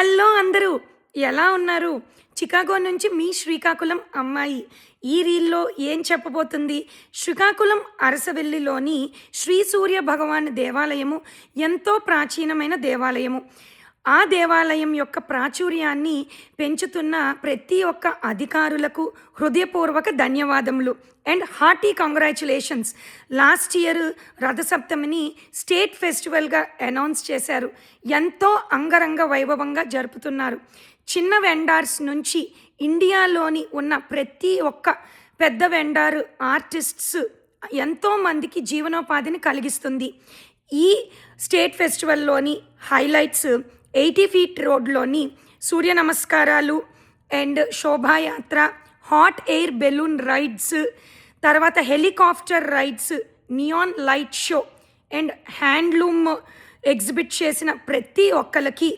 Hello అందరూ! ఎలా ఉన్నారు? చికాగో నుంచి మీ శ్రీకాకుళం అమ్మాయి. ఈ రీల్‌లో ఏం చెప్పబోతుంది? శ్రీకాకుళం అరసవెల్లిలోని శ్రీ సూర్య భగవాన్ దేవాలయము ఎంతో ప్రాచీనమైన దేవాలయము. ఆ దేవాలయం యొక్క ప్రాచుర్యాన్ని పెంచుతున్న ప్రతి ఒక్క అధికారులకు హృదయపూర్వక ధన్యవాదములు and hearty congratulations. Last year రథసప్తమిని స్టేట్ ఫెస్టివల్‌గా అనౌన్స్ చేశారు. ఎంతో అంగరంగ వైభవంగా జరుపుతున్నారు. చిన్న వెండార్స్ నుంచి ఇండియాలోని ఉన్న ప్రతి ఒక్క పెద్ద వెండార్ ఆర్టిస్ట్స్ ఎంతోమందికి జీవనోపాధిని కలిగిస్తుంది. ఈ స్టేట్ ఫెస్టివల్‌లోని హైలైట్స్ 80 ఫీట్ రోడ్‌లోని సూర్య నమస్కారాలు అండ్ శోభాయాత్ర, హాట్ ఎయిర్ బెలూన్ రైడ్స్, తర్వాత helicopter rides, neon light show and handloom exhibit చేసిన ప్రతి ఒక్కళ్ళకి